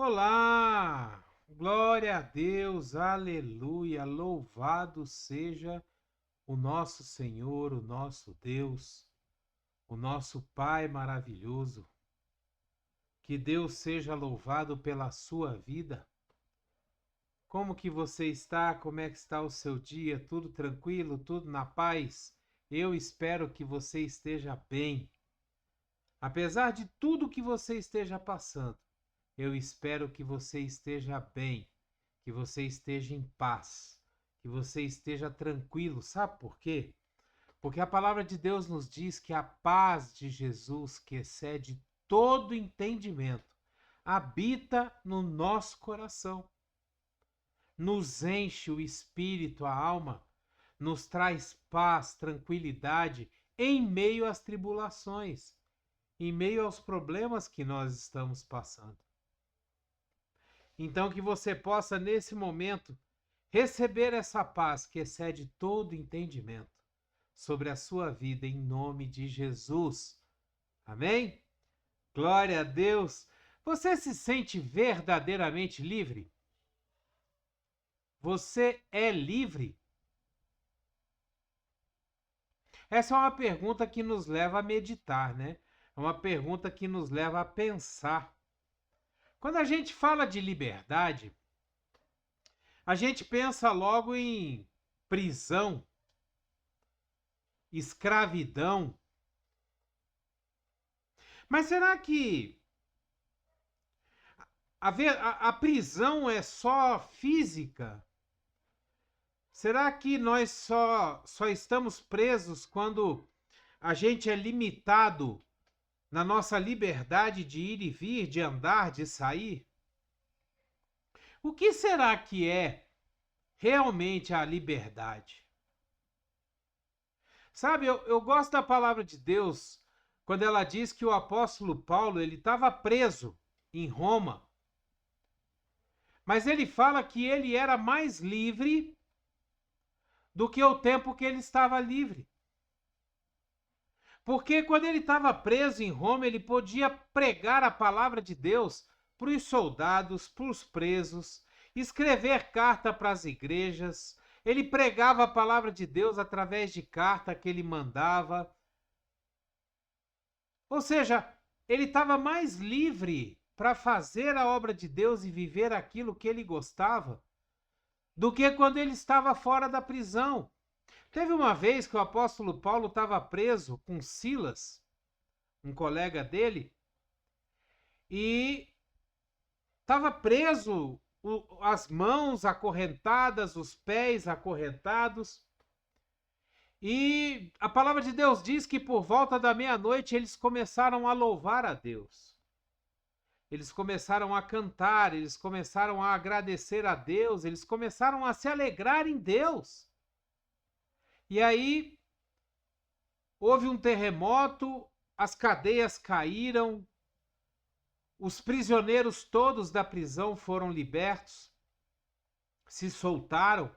Olá! Glória a Deus, aleluia! Louvado seja o nosso Senhor, o nosso Deus, o nosso Pai maravilhoso. Que Deus seja louvado pela sua vida. Como que você está? Como é que está o seu dia? Tudo tranquilo? Tudo na paz? Eu espero que você esteja bem. Apesar de tudo que você esteja passando, eu espero que você esteja bem, que você esteja em paz, que você esteja tranquilo. Sabe por quê? Porque a palavra de Deus nos diz que a paz de Jesus, que excede todo entendimento, habita no nosso coração, nos enche o espírito, a alma, nos traz paz, tranquilidade em meio às tribulações, em meio aos problemas que nós estamos passando. Então, que você possa, nesse momento, receber essa paz que excede todo entendimento sobre a sua vida, em nome de Jesus. Amém? Glória a Deus! Você se sente verdadeiramente livre? Você é livre? Essa é uma pergunta que nos leva a meditar, né? É uma pergunta que nos leva a pensar. Quando a gente fala de liberdade, a gente pensa logo em prisão, escravidão. Mas será que a prisão é só física? Será que nós só estamos presos quando a gente é limitado na nossa liberdade de ir e vir, de andar, de sair? O que será que é realmente a liberdade? Sabe, eu gosto da palavra de Deus quando ela diz que o apóstolo Paulo ele estava preso em Roma, mas ele fala que ele era mais livre do que o tempo que ele estava livre. Porque quando ele estava preso em Roma, ele podia pregar a palavra de Deus para os soldados, para os presos, escrever carta para as igrejas. Ele pregava a palavra de Deus através de carta que ele mandava. Ou seja, ele estava mais livre para fazer a obra de Deus e viver aquilo que ele gostava do que quando ele estava fora da prisão. Teve uma vez que o apóstolo Paulo estava preso com Silas, um colega dele, e estava preso, as mãos acorrentadas, os pés acorrentados. E a palavra de Deus diz que por volta da meia-noite eles começaram a louvar a Deus. Eles começaram a cantar, eles começaram a agradecer a Deus, eles começaram a se alegrar em Deus. E aí houve um terremoto, as cadeias caíram, os prisioneiros todos da prisão foram libertos, se soltaram.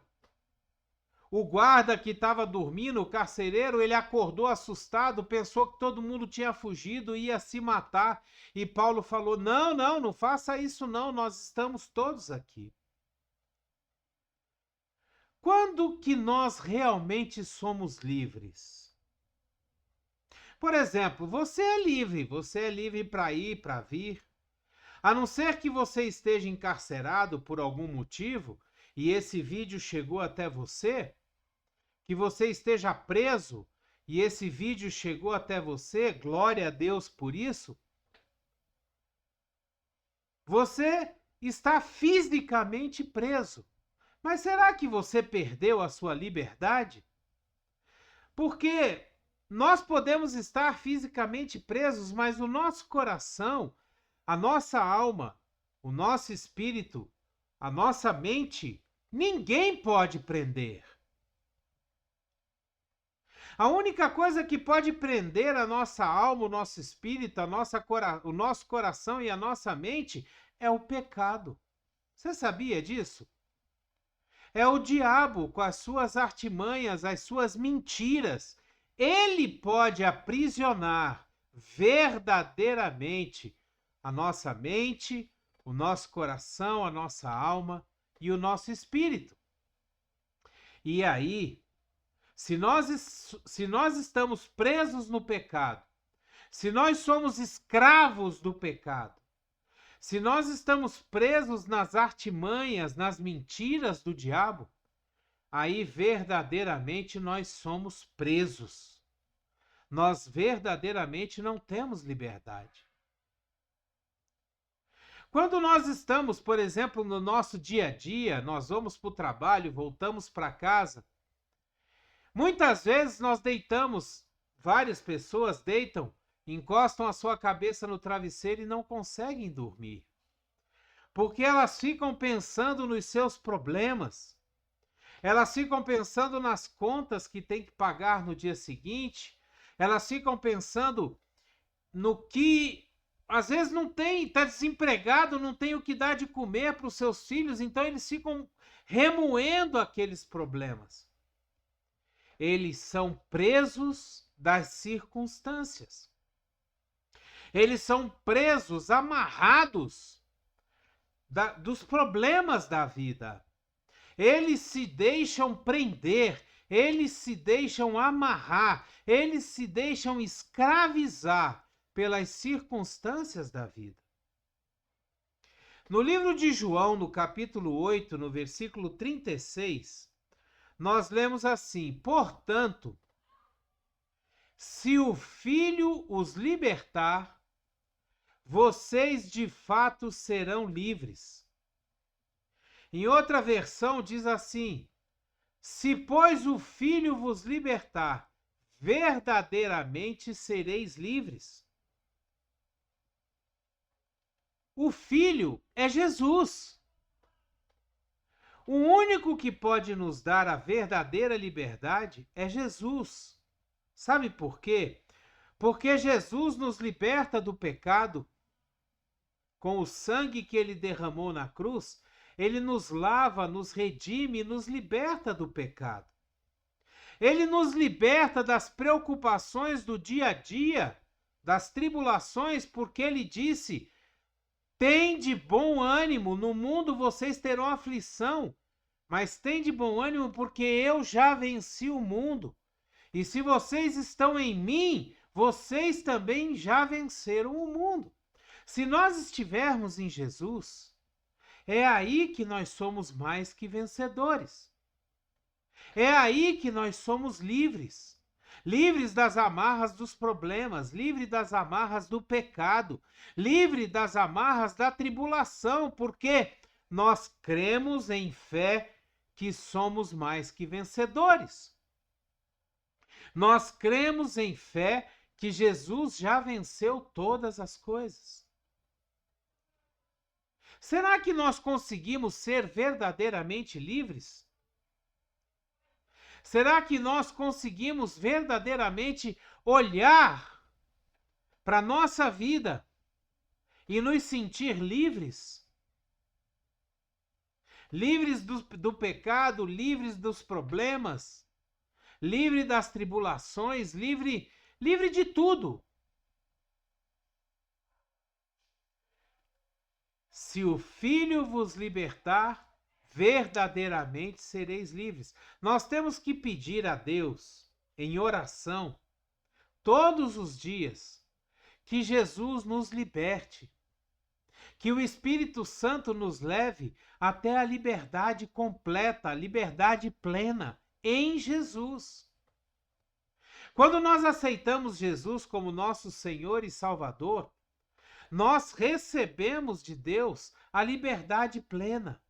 O guarda que estava dormindo, o carcereiro, ele acordou assustado, pensou que todo mundo tinha fugido e ia se matar. E Paulo falou: não, não faça isso não, nós estamos todos aqui. Quando que nós realmente somos livres? Por exemplo, você é livre para ir, para vir. A não ser que você esteja encarcerado por algum motivo e esse vídeo chegou até você, que você esteja preso e esse vídeo chegou até você, glória a Deus por isso. Você está fisicamente preso. Mas será que você perdeu a sua liberdade? Porque nós podemos estar fisicamente presos, mas o nosso coração, a nossa alma, o nosso espírito, a nossa mente, ninguém pode prender. A única coisa que pode prender a nossa alma, o nosso espírito, o nosso coração e a nossa mente é o pecado. Você sabia disso? É o diabo com as suas artimanhas, as suas mentiras. Ele pode aprisionar verdadeiramente a nossa mente, o nosso coração, a nossa alma e o nosso espírito. E aí, se nós estamos presos no pecado, se nós somos escravos do pecado, se nós estamos presos nas artimanhas, nas mentiras do diabo, aí verdadeiramente nós somos presos. Nós verdadeiramente não temos liberdade. Quando nós estamos, por exemplo, no nosso dia a dia, nós vamos para o trabalho, voltamos para casa, muitas vezes nós deitamos, várias pessoas deitam, encostam a sua cabeça no travesseiro e não conseguem dormir. Porque elas ficam pensando nos seus problemas, elas ficam pensando nas contas que tem que pagar no dia seguinte, elas ficam pensando no que, às vezes não tem, está desempregado, não tem o que dar de comer para os seus filhos, então eles ficam remoendo aqueles problemas. Eles são presos das circunstâncias. Eles são presos, amarrados dos problemas da vida. Eles se deixam prender, eles se deixam amarrar, eles se deixam escravizar pelas circunstâncias da vida. No livro de João, no capítulo 8, no versículo 36, nós lemos assim: portanto, se o Filho os libertar, vocês de fato serão livres. Em outra versão diz assim: se, pois, o Filho vos libertar, verdadeiramente sereis livres. O Filho é Jesus. O único que pode nos dar a verdadeira liberdade é Jesus. Sabe por quê? Porque Jesus nos liberta do pecado. Com o sangue que ele derramou na cruz, ele nos lava, nos redime, nos liberta do pecado. Ele nos liberta das preocupações do dia a dia, das tribulações, porque ele disse: tende bom ânimo, no mundo vocês terão aflição, mas tende bom ânimo porque eu já venci o mundo. E se vocês estão em mim, vocês também já venceram o mundo. Se nós estivermos em Jesus, é aí que nós somos mais que vencedores. É aí que nós somos livres. Livres das amarras dos problemas, livres das amarras do pecado, livres das amarras da tribulação, porque nós cremos em fé que somos mais que vencedores. Nós cremos em fé que Jesus já venceu todas as coisas. Será que nós conseguimos ser verdadeiramente livres? Será que nós conseguimos verdadeiramente olhar para a nossa vida e nos sentir livres? Livres do pecado, livres dos problemas, livre das tribulações, livre de tudo. Se o Filho vos libertar, verdadeiramente sereis livres. Nós temos que pedir a Deus, em oração, todos os dias, que Jesus nos liberte, que o Espírito Santo nos leve até a liberdade completa, a liberdade plena em Jesus. Quando nós aceitamos Jesus como nosso Senhor e Salvador, nós recebemos de Deus a liberdade plena.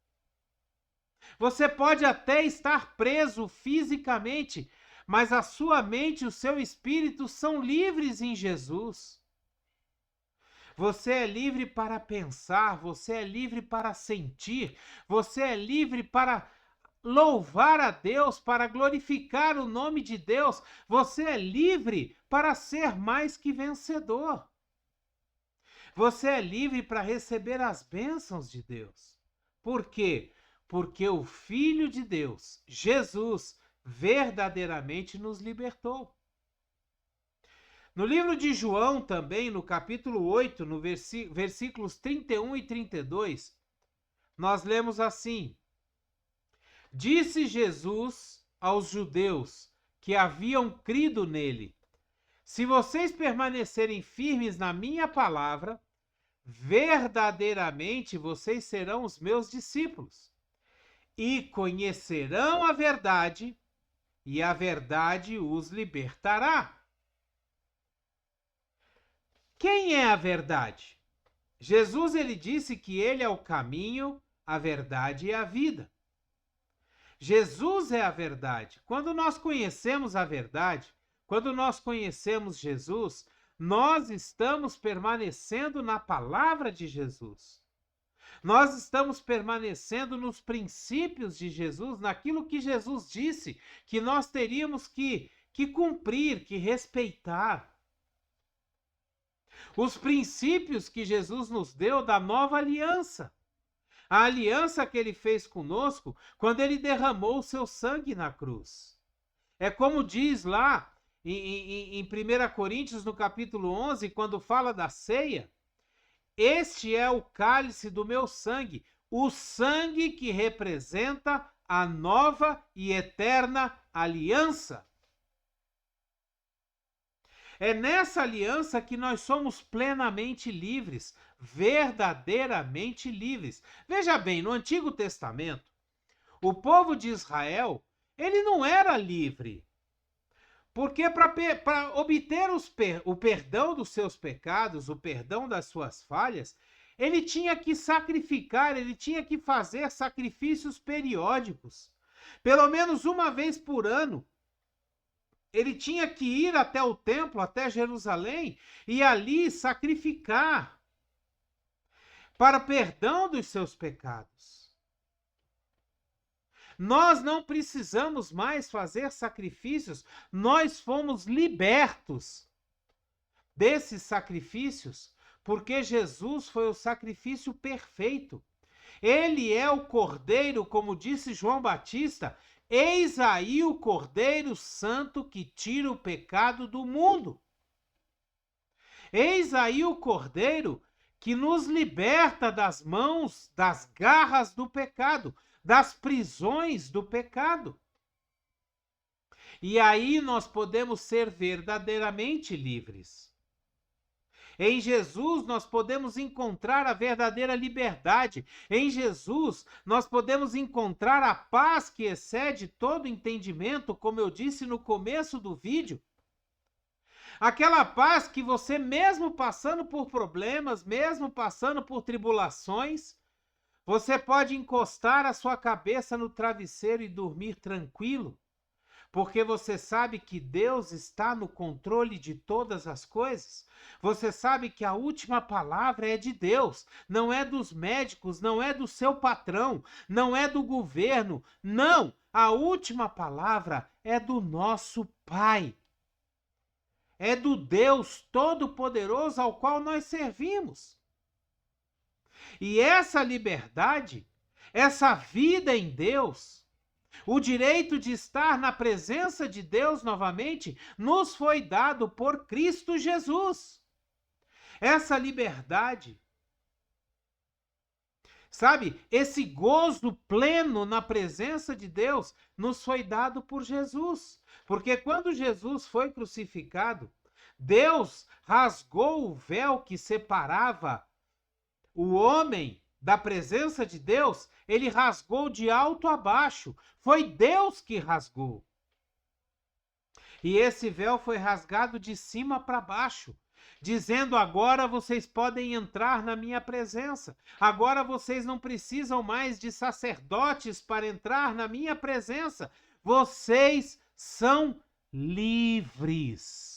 Você pode até estar preso fisicamente, mas a sua mente e o seu espírito são livres em Jesus. Você é livre para pensar, você é livre para sentir, você é livre para louvar a Deus, para glorificar o nome de Deus. Você é livre para ser mais que vencedor. Você é livre para receber as bênçãos de Deus. Por quê? Porque o Filho de Deus, Jesus, verdadeiramente nos libertou. No livro de João, também, no capítulo 8, no versículos 31 e 32, nós lemos assim: Disse Jesus aos judeus que haviam crido nele: Se vocês permanecerem firmes na minha palavra, verdadeiramente vocês serão os meus discípulos e conhecerão a verdade, e a verdade os libertará. Quem é a verdade? Jesus, ele disse que ele é o caminho, a verdade e a vida. Jesus é a verdade. Quando nós conhecemos a verdade, quando nós conhecemos Jesus, nós estamos permanecendo na palavra de Jesus. Nós estamos permanecendo nos princípios de Jesus, naquilo que Jesus disse que nós teríamos que cumprir, que respeitar. Os princípios que Jesus nos deu da nova aliança. A aliança que ele fez conosco quando ele derramou o seu sangue na cruz. É como diz lá em 1 Coríntios, no capítulo 11, quando fala da ceia: Este é o cálice do meu sangue, o sangue que representa a nova e eterna aliança. É nessa aliança que nós somos plenamente livres, verdadeiramente livres. Veja bem, no Antigo Testamento, o povo de Israel, ele não era livre. Porque para obter o perdão dos seus pecados, o perdão das suas falhas, ele tinha que sacrificar, ele tinha que fazer sacrifícios periódicos. Pelo menos uma vez por ano, ele tinha que ir até o templo, até Jerusalém, e ali sacrificar para perdão dos seus pecados. Nós não precisamos mais fazer sacrifícios, nós fomos libertos desses sacrifícios, porque Jesus foi o sacrifício perfeito. Ele é o Cordeiro, como disse João Batista: Eis aí o Cordeiro Santo que tira o pecado do mundo. Eis aí o Cordeiro que nos liberta das mãos, das garras do pecado, das prisões do pecado. E aí nós podemos ser verdadeiramente livres. Em Jesus nós podemos encontrar a verdadeira liberdade. Em Jesus nós podemos encontrar a paz que excede todo entendimento, como eu disse no começo do vídeo. Aquela paz que você, mesmo passando por problemas, mesmo passando por tribulações, você pode encostar a sua cabeça no travesseiro e dormir tranquilo, porque você sabe que Deus está no controle de todas as coisas. Você sabe que a última palavra é de Deus, não é dos médicos, não é do seu patrão, não é do governo, não! A última palavra é do nosso Pai. É do Deus Todo-Poderoso ao qual nós servimos. E essa liberdade, essa vida em Deus, o direito de estar na presença de Deus novamente, nos foi dado por Cristo Jesus. Essa liberdade, sabe, esse gozo pleno na presença de Deus, nos foi dado por Jesus. Porque quando Jesus foi crucificado, Deus rasgou o véu que separava o homem da presença de Deus, ele rasgou de alto a baixo. Foi Deus que rasgou. E esse véu foi rasgado de cima para baixo, dizendo: agora vocês podem entrar na minha presença. Agora vocês não precisam mais de sacerdotes para entrar na minha presença. Vocês são livres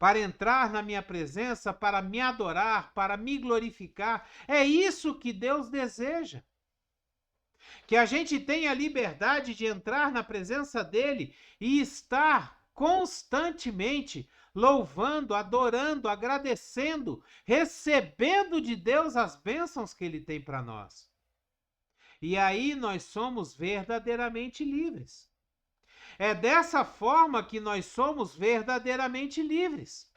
para entrar na minha presença, para me adorar, para me glorificar. É isso que Deus deseja. Que a gente tenha a liberdade de entrar na presença dele e estar constantemente louvando, adorando, agradecendo, recebendo de Deus as bênçãos que ele tem para nós. E aí nós somos verdadeiramente livres. É dessa forma que nós somos verdadeiramente livres.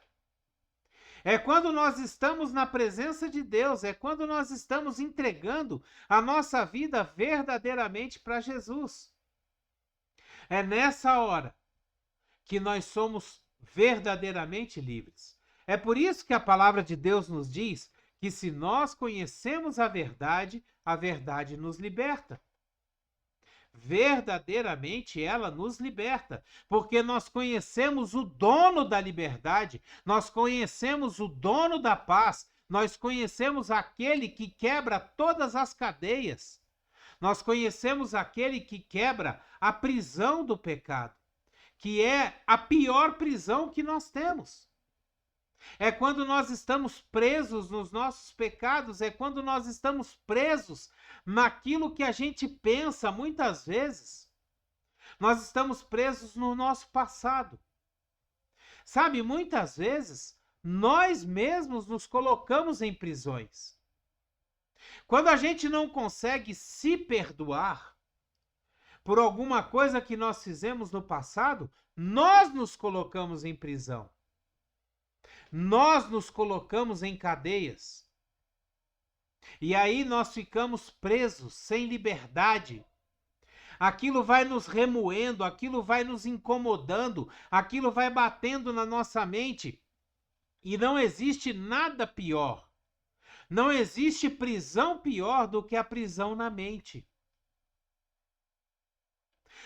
É quando nós estamos na presença de Deus, é quando nós estamos entregando a nossa vida verdadeiramente para Jesus. É nessa hora que nós somos verdadeiramente livres. É por isso que a palavra de Deus nos diz que se nós conhecemos a verdade nos liberta. Verdadeiramente ela nos liberta, porque nós conhecemos o dono da liberdade, nós conhecemos o dono da paz, nós conhecemos aquele que quebra todas as cadeias, nós conhecemos aquele que quebra a prisão do pecado, que é a pior prisão que nós temos. É quando nós estamos presos nos nossos pecados, é quando nós estamos presos naquilo que a gente pensa muitas vezes. Nós estamos presos no nosso passado. Sabe, muitas vezes nós mesmos nos colocamos em prisões. Quando a gente não consegue se perdoar por alguma coisa que nós fizemos no passado, nós nos colocamos em prisão. Nós nos colocamos em cadeias. E aí nós ficamos presos, sem liberdade. Aquilo vai nos remoendo, aquilo vai nos incomodando, aquilo vai batendo na nossa mente. E não existe nada pior. Não existe prisão pior do que a prisão na mente.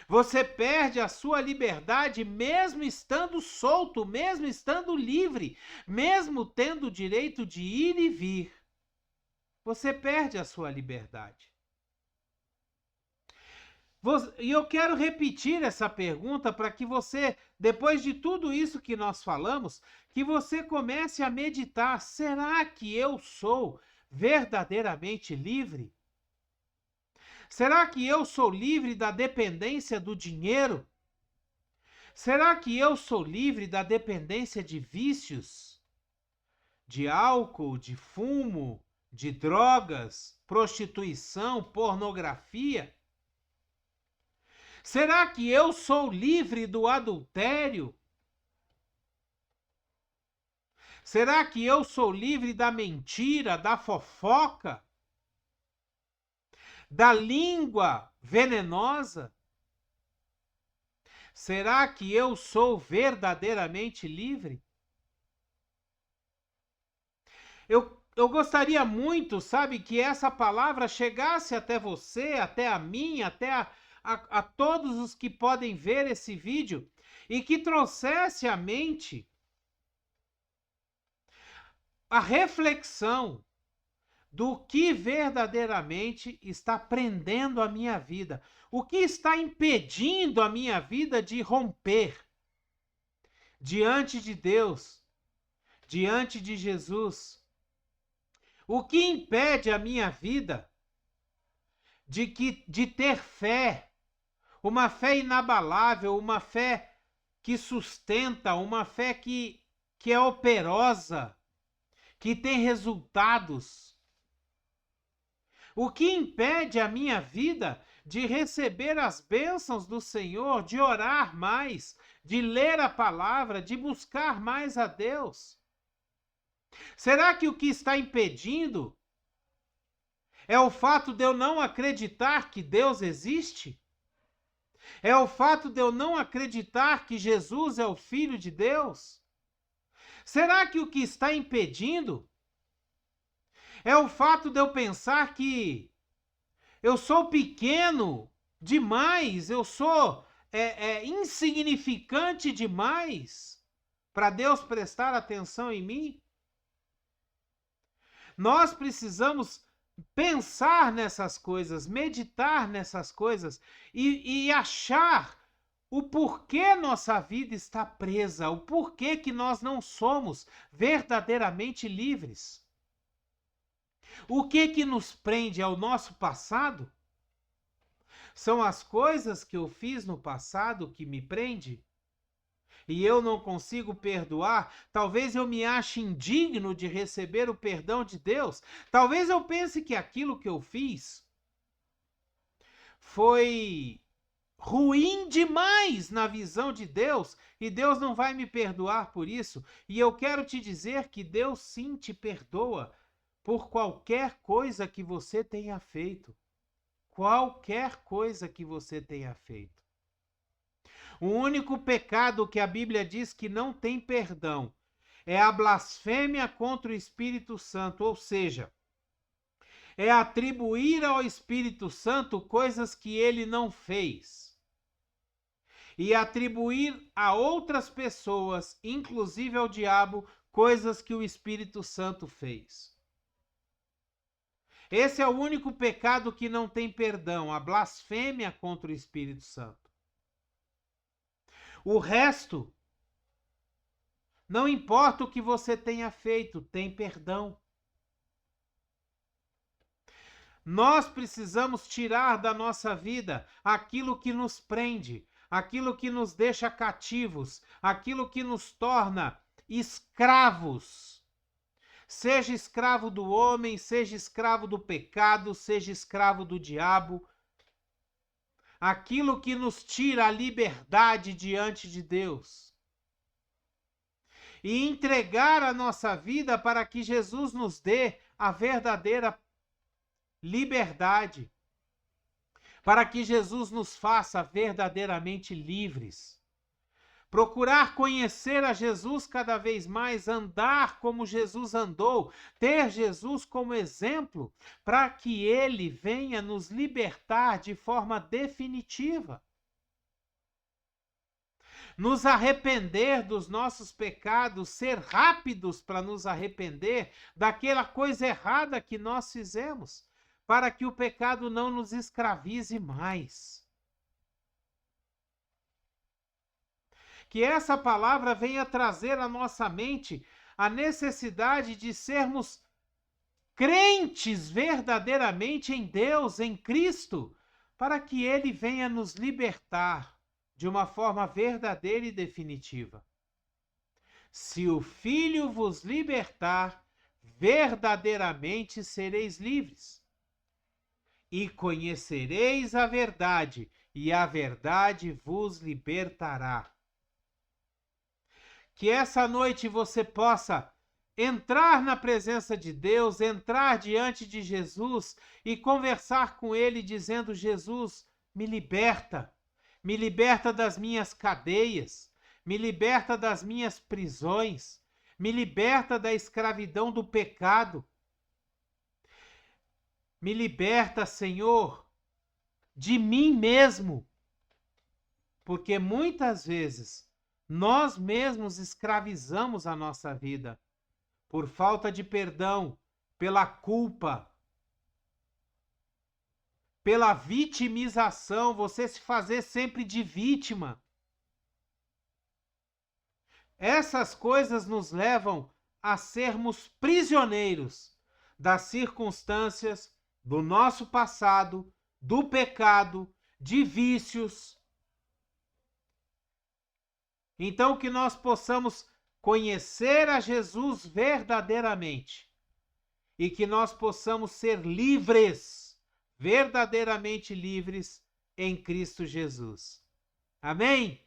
Você perde a sua liberdade mesmo estando solto, mesmo estando livre, mesmo tendo o direito de ir e vir. Você perde a sua liberdade. E eu quero repetir essa pergunta para que você, depois de tudo isso que nós falamos, que você comece a meditar: será que eu sou verdadeiramente livre? Será que eu sou livre da dependência do dinheiro? Será que eu sou livre da dependência de vícios? De álcool, de fumo, de drogas, prostituição, pornografia? Será que eu sou livre do adultério? Será que eu sou livre da mentira, da fofoca? Da língua venenosa? Será que eu sou verdadeiramente livre? Eu gostaria muito, sabe, que essa palavra chegasse até você, até a mim, até a todos os que podem ver esse vídeo, e que trouxesse à mente a reflexão do que verdadeiramente está prendendo a minha vida, o que está impedindo a minha vida de romper diante de Deus, diante de Jesus. O que impede a minha vida de ter fé, uma fé inabalável, uma fé que sustenta, uma fé que é operosa, que tem resultados. O que impede a minha vida de receber as bênçãos do Senhor, de orar mais, de ler a palavra, de buscar mais a Deus? Será que o que está impedindo é o fato de eu não acreditar que Deus existe? É o fato de eu não acreditar que Jesus é o Filho de Deus? Será que o que está impedindo é o fato de eu pensar que eu sou pequeno demais, eu sou insignificante demais para Deus prestar atenção em mim? Nós precisamos pensar nessas coisas, meditar nessas coisas e achar o porquê nossa vida está presa, o porquê que nós não somos verdadeiramente livres. O que nos prende ao nosso passado? São as coisas que eu fiz no passado que me prende? E eu não consigo perdoar? Talvez eu me ache indigno de receber o perdão de Deus. Talvez eu pense que aquilo que eu fiz foi ruim demais na visão de Deus, e Deus não vai me perdoar por isso. E eu quero te dizer que Deus sim te perdoa por qualquer coisa que você tenha feito. Qualquer coisa que você tenha feito. O único pecado que a Bíblia diz que não tem perdão é a blasfêmia contra o Espírito Santo, ou seja, é atribuir ao Espírito Santo coisas que ele não fez. E atribuir a outras pessoas, inclusive ao diabo, coisas que o Espírito Santo fez. Esse é o único pecado que não tem perdão, a blasfêmia contra o Espírito Santo. O resto, não importa o que você tenha feito, tem perdão. Nós precisamos tirar da nossa vida aquilo que nos prende, aquilo que nos deixa cativos, aquilo que nos torna escravos. Seja escravo do homem, seja escravo do pecado, seja escravo do diabo. Aquilo que nos tira a liberdade diante de Deus. E entregar a nossa vida para que Jesus nos dê a verdadeira liberdade. Para que Jesus nos faça verdadeiramente livres. Procurar conhecer a Jesus cada vez mais, andar como Jesus andou, ter Jesus como exemplo, para que ele venha nos libertar de forma definitiva. Nos arrepender dos nossos pecados, ser rápidos para nos arrepender daquela coisa errada que nós fizemos, para que o pecado não nos escravize mais. Que essa palavra venha trazer à nossa mente a necessidade de sermos crentes verdadeiramente em Deus, em Cristo, para que ele venha nos libertar de uma forma verdadeira e definitiva. Se o Filho vos libertar, verdadeiramente sereis livres. E conhecereis a verdade, e a verdade vos libertará. Que essa noite você possa entrar na presença de Deus, entrar diante de Jesus e conversar com ele dizendo: Jesus, me liberta das minhas cadeias, me liberta das minhas prisões, me liberta da escravidão do pecado. Me liberta, Senhor, de mim mesmo, porque muitas vezes nós mesmos escravizamos a nossa vida por falta de perdão, pela culpa, pela vitimização, você se fazer sempre de vítima. Essas coisas nos levam a sermos prisioneiros das circunstâncias, do nosso passado, do pecado, de vícios. Então, que nós possamos conhecer a Jesus verdadeiramente e que nós possamos ser livres, verdadeiramente livres em Cristo Jesus. Amém?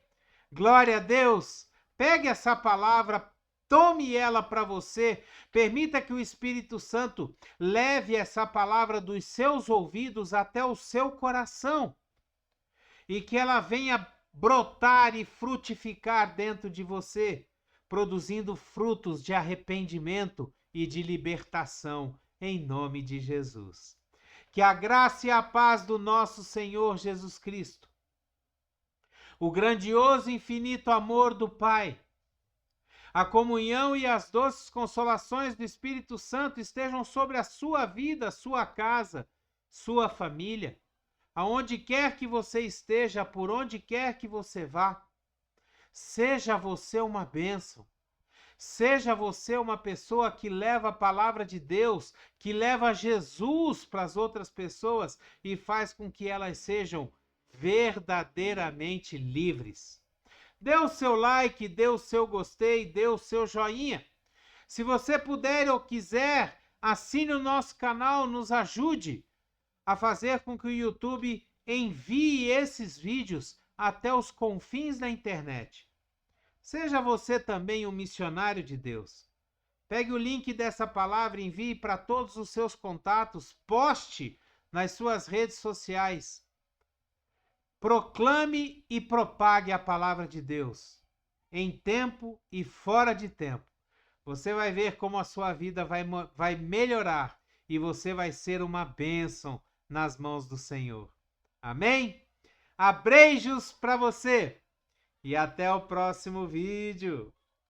Glória a Deus! Pegue essa palavra, tome ela para você, permita que o Espírito Santo leve essa palavra dos seus ouvidos até o seu coração e que ela venha brotar e frutificar dentro de você, produzindo frutos de arrependimento e de libertação, em nome de Jesus. Que a graça e a paz do nosso Senhor Jesus Cristo, o grandioso e infinito amor do Pai, a comunhão e as doces consolações do Espírito Santo estejam sobre a sua vida, sua casa, sua família, aonde quer que você esteja, por onde quer que você vá. Seja você uma bênção. Seja você uma pessoa que leva a palavra de Deus, que leva Jesus para as outras pessoas e faz com que elas sejam verdadeiramente livres. Dê o seu like, dê o seu gostei, dê o seu joinha. Se você puder ou quiser, assine o nosso canal, nos ajude a fazer com que o YouTube envie esses vídeos até os confins da internet. Seja você também um missionário de Deus. Pegue o link dessa palavra e envie para todos os seus contatos, poste nas suas redes sociais. Proclame e propague a palavra de Deus, em tempo e fora de tempo. Você vai ver como a sua vida vai melhorar e você vai ser uma bênção nas mãos do Senhor. Amém? Abreijos para você e até o próximo vídeo.